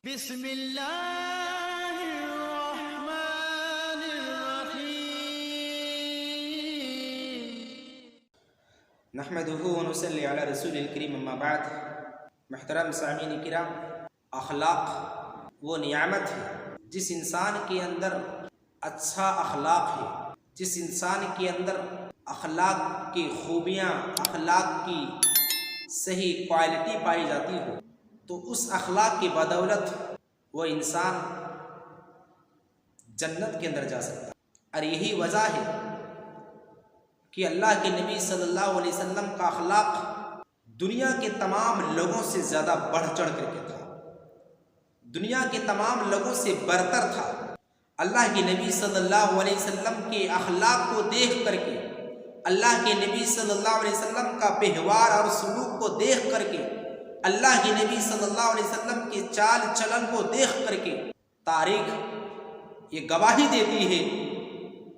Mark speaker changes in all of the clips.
Speaker 1: بسم اللہ الرحمن الرحیم
Speaker 2: نحمده ونصلي على رسول الکریم اما بعد. محترم سامعین کرام، اخلاق وہ نعمت ہے جس انسان کے اندر اچھا اخلاق ہے، جس انسان کے اندر اخلاق کی خوبیاں، اخلاق کی صحیح کوالٹی پائی جاتی ہو تو اس اخلاق کی بدولت وہ انسان جنت کے اندر جا سکتا ہے. اور یہی وجہ ہے کہ اللہ کے نبی صلی اللہ علیہ وسلم کا اخلاق دنیا کے تمام لوگوں سے زیادہ بڑھ چڑھ کر کے تھا، دنیا کے تمام لوگوں سے برتر تھا. اللہ کے نبی صلی اللہ علیہ وسلم کے اخلاق کو دیکھ کر کے، اللہ کے نبی صلی اللہ علیہ وسلم کا ویوہار اور سلوک کو دیکھ کر کے، اللہ کے نبی صلی اللہ علیہ وسلم کے چال چلن کو دیکھ کر کے تاریخ یہ گواہی دیتی ہے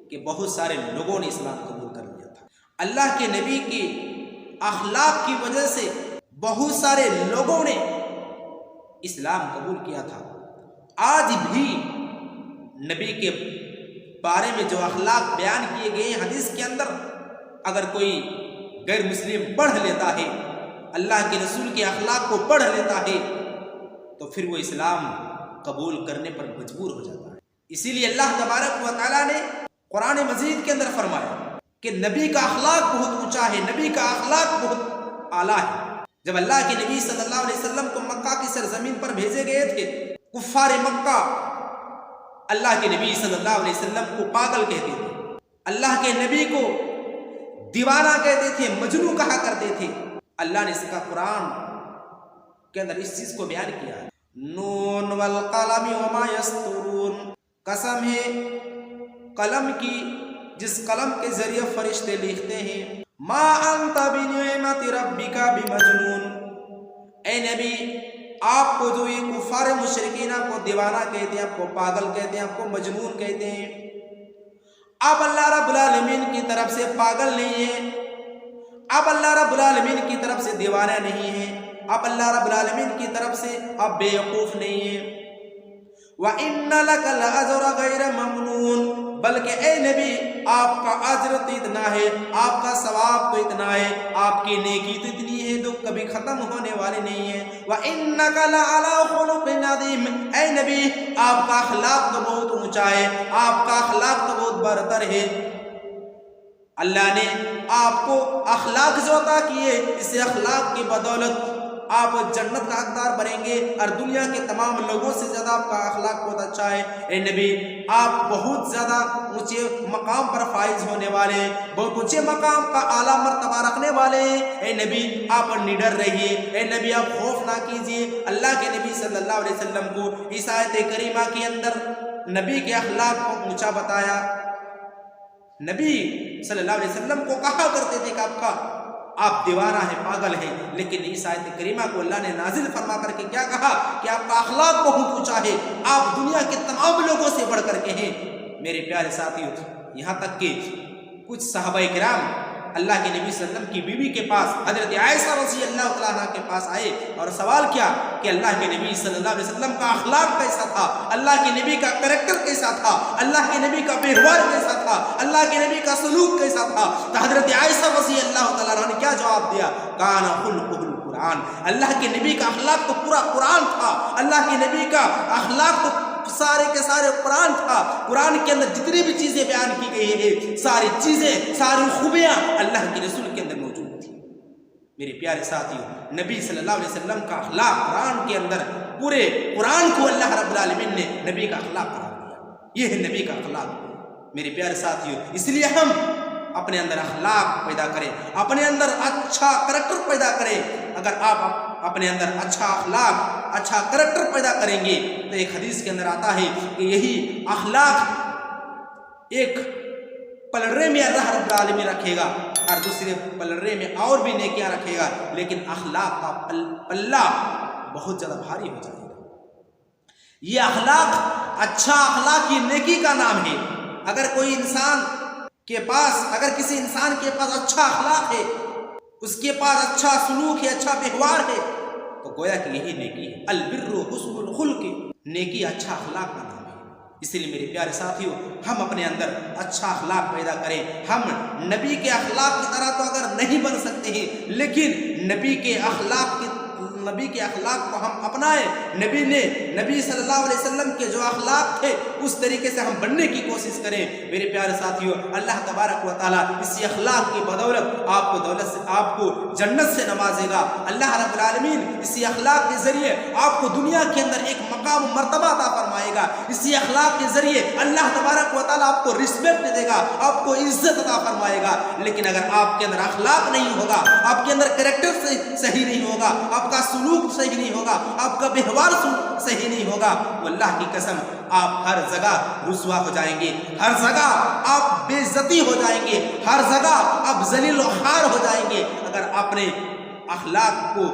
Speaker 2: کہ بہت سارے لوگوں نے اسلام قبول کر لیا تھا. اللہ کے نبی کے اخلاق کی وجہ سے بہت سارے لوگوں نے اسلام قبول کیا تھا. آج بھی نبی کے بارے میں جو اخلاق بیان کیے گئے ہیں حدیث کے اندر، اگر کوئی غیر مسلم پڑھ لیتا ہے، اللہ کے رسول کے اخلاق کو پڑھ لیتا ہے تو پھر وہ اسلام قبول کرنے پر مجبور ہو جاتا ہے. اسی لیے اللہ تبارک و تعالیٰ نے قرآن مجید کے اندر فرمایا کہ نبی کا اخلاق بہت اونچا ہے، نبی کا اخلاق بہت اعلیٰ ہے. جب اللہ کے نبی صلی اللہ علیہ وسلم کو مکہ کی سرزمین پر بھیجے گئے تھے، کفار مکہ اللہ کے نبی صلی اللہ علیہ وسلم کو پاگل کہتے تھے، اللہ کے نبی کو دیوانہ کہتے تھے، مجنون کہا کرتے تھے. اللہ نے اس کا قرآن کے اندر اس چیز کو بیان کیا ہے. نون والقلم وما یسطرون، قسم ہے قلم کی جس قلم کے ذریعے فرشتے لکھتے ہیں. ما انت بنعمت ربک بمجنون، اے نبی آپ کو جو یہ کفار مشرکین آپ کو دیوانہ کہتے ہیں، آپ کو پاگل کہتے ہیں، آپ کو مجنون کہتے ہیں، آپ اللہ رب العالمین کی طرف سے پاگل نہیں ہیں، آپ اللہ رب العالمین کی طرف سے دیوانہ نہیں ہیں، آپ اللہ رب العالمین کی طرف سے آپ بیوقوف نہیں ہیں. وَإِنَّ لَكَ لَأَجْرًا غَيْرَ مَمْنُونٍ، بلکہ اے نبی آپ کا اجر تو اتنا ہے، آپ کا ثواب تو اتنا ہے، آپ کی نیکی تو اتنی ہے جو کبھی ختم ہونے والی نہیں ہے. وَإِنَّكَ لَعَلَىٰ خُلُقٍ عَظِيمٍ، اے نبی آپ کا اخلاق تو بہت اونچا ہے، آپ کا اخلاق تو بہت برتر ہے. اللہ نے آپ کو اخلاق جو عطا کیے، اس اخلاق کی بدولت آپ جنت کا حقدار بنیں گے اور دنیا کے تمام لوگوں سے زیادہ آپ کا اخلاق بہت اچھا ہے. اے نبی آپ بہت زیادہ اونچے مقام پر فائز ہونے والے، بہت اونچے مقام کا اعلیٰ مرتبہ رکھنے والے ہیں. اے نبی آپ نڈر رہیے، اے نبی آپ خوف نہ کیجیے. اللہ کے نبی صلی اللہ علیہ وسلم کو اس آیت کریمہ کے اندر نبی کے اخلاق کو اونچا بتایا. نبی صلی اللہ علیہ وسلم کو کہا کرتے تھے کہ آپ دیوانہ ہیں، پاگل ہیں، لیکن اس آیت کریمہ کو اللہ نے نازل فرما کر کے کیا کہا کہ آپ کا اخلاق بہت اونچا ہے، آپ دنیا کے تمام لوگوں سے بڑھ کر کے ہیں. میرے پیارے ساتھیو، یہاں تک کہ کچھ صحابہ کرام اللہ کے نبی صلی اللہ علیہ وسلم کی بیوی کے پاس حضرت عائشہ رضی اللہ تعالیٰ عنہ کے پاس آئے اور سوال کیا کہ اللہ کے نبی صلی اللہ علیہ وسلم کا اخلاق کیسا تھا، اللہ کے نبی کا کریکٹر کیسا تھا، اللہ کے نبی کا ویوہار کیسا تھا، اللہ کے نبی کا سلوک کیسا تھا. تو حضرت عائشہ رضی اللہ تعالیٰ عنہ نے کیا جواب دیا؟ کان خلقہ القرآن، اللہ کے نبی کا اخلاق تو پورا قرآن تھا، اللہ کے نبی کا اخلاق تو سارے کے سارے قرآن تھا. قرآن کے اندر جتنی بھی چیزیں بیان کی گئی ہیں، ساری چیزیں، ساری خوبیاں اللہ کے رسول کے اندر موجود تھی. میرے پیارے ساتھیو، نبی صلی اللہ علیہ وسلم کا اخلاق قرآن کے اندر، پورے قرآن کو اللہ رب العالمین نے نبی کا اخلاق قرار دیا. یہ ہے نبی کا اخلاق. میرے پیارے ساتھیو، اس لیے ہم اپنے اندر اخلاق پیدا کریں، اپنے اندر اچھا کریکٹر پیدا کریں. اگر آپ اپنے اندر اچھا اخلاق، اچھا کریکٹر پیدا کریں گے تو ایک حدیث کے اندر آتا ہے کہ یہی اخلاق ایک پلڑے میں اللہ رب العالمین رکھے گا اور دوسرے پلڑے میں اور بھی نیکیاں رکھے گا، لیکن اخلاق کا پلہ بہت زیادہ بھاری ہو جائے گا. یہ اخلاق، اچھا اخلاق یہ نیکی کا نام ہے. اگر کوئی انسان کے پاس، اگر کسی انسان کے پاس اچھا اخلاق ہے، اس کے پاس اچھا سلوک ہے، اچھا ویوہار ہے، تو گویا کہ یہی نیکی ہے. البر حسن الخلق نیکی اچھا اخلاق کا نام ہے۔ اس لیے میرے پیارے ساتھیوں، ہم اپنے اندر اچھا اخلاق پیدا کریں۔ ہم نبی کے اخلاق کی طرح تو اگر نہیں بن سکتے ہیں، لیکن نبی کے اخلاق کو ہم اپنائیں۔ نبی صلی اللہ علیہ وسلم کے جو اخلاق تھے اس طریقے سے ہم بننے کی کوشش کریں۔ میرے پیارے ساتھیوں، اللہ تبارک و تعالیٰ اسی اخلاق کی بدولت آپ کو جنت سے نوازے گا۔ اللہ رب العالمین اسی اخلاق کے ذریعے آپ کو دنیا کے اندر ایک مقام و مرتبہ عطا فرمائے گا۔ اسی اخلاق کے ذریعے اللہ تبارک و تعالیٰ آپ کو رسپیکٹ دے گا، آپ کو عزت عطا فرمائے گا۔ لیکن اگر آپ کے اندر اخلاق نہیں ہوگا، آپ کے اندر کریکٹر صحیح نہیں ہوگا، آپ کا سلوک صحیح نہیں ہوگا، آپ کا ویوہار صحیح نہیں ہوگا، تو اللہ کی قسم آپ ہر جگہ رسوا ہو جائیں گے، ہر جگہ آپ بے عزتی ہو جائیں گے، ہر جگہ آپ ذلیل و خوار ہو جائیں گے۔ اگر اپنے اخلاق کو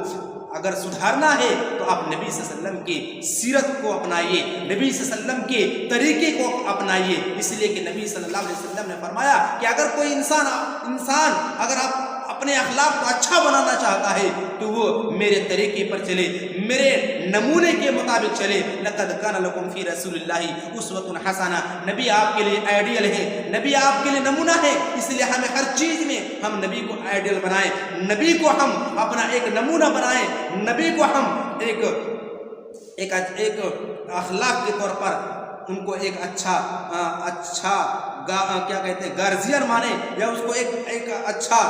Speaker 2: اگر سدھارنا ہے تو آپ نبی صلی اللہ علیہ وسلم کی سیرت کو اپنائیے، نبی صلی اللہ علیہ وسلم کے طریقے کو اپنائیے۔ اس لیے کہ نبی صلی اللہ علیہ وسلم نے فرمایا کہ اگر کوئی انسان اگر آپ اپنے اخلاق کو اچھا بنانا چاہتا ہے تو وہ میرے طریقے پر چلے، میرے نمونے کے مطابق چلے۔ لقد کان لکم فی رسول اللہ اسوۃ حسنہ، نبی آپ کے لیے آئیڈیل ہے، نبی آپ کے لیے نمونہ ہے۔ اس لیے ہمیں ہر چیز میں ہم نبی کو آئیڈیل بنائیں، نبی کو ہم اپنا ایک نمونہ بنائیں، نبی کو ہم ایک اخلاق کے طور پر ان کو ایک اچھا کیا کہتے ہیں گارجین مانے، یا اس کو ایک اچھا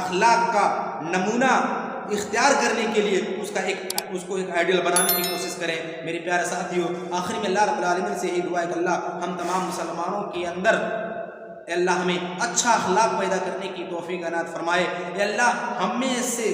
Speaker 2: اخلاق کا نمونہ اختیار کرنے کے لیے اس کو ایک آئیڈیل بنانے کی کوشش کریں۔ میرے پیارے ساتھیوں، آخر میں اللہ رب العالمین سے یہی دعا ہے کہ اللہ ہم تمام مسلمانوں کے اندر اللہ ہمیں اچھا اخلاق پیدا کرنے کی توفیق عنایت فرمائے۔ اے اللہ ہم میں سے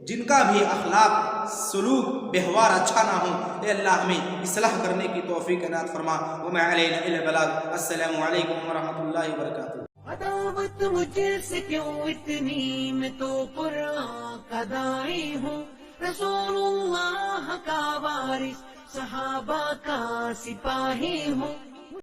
Speaker 2: جن کا بھی اخلاق سلوک ویوہار اچھا نہ ہو، اے اللہ ہمیں اصلاح کرنے کی توفیق عنایت فرما۔ وما علینا الا البلاغ۔ السلام علیکم ورحمۃ اللہ وبرکاتہ۔
Speaker 1: عداوت مجھ سے کیوں اتنی، میں تو قرآن کا داعی ہوں، رسول اللہ کا وارث، صحابہ کا سپاہی ہوں۔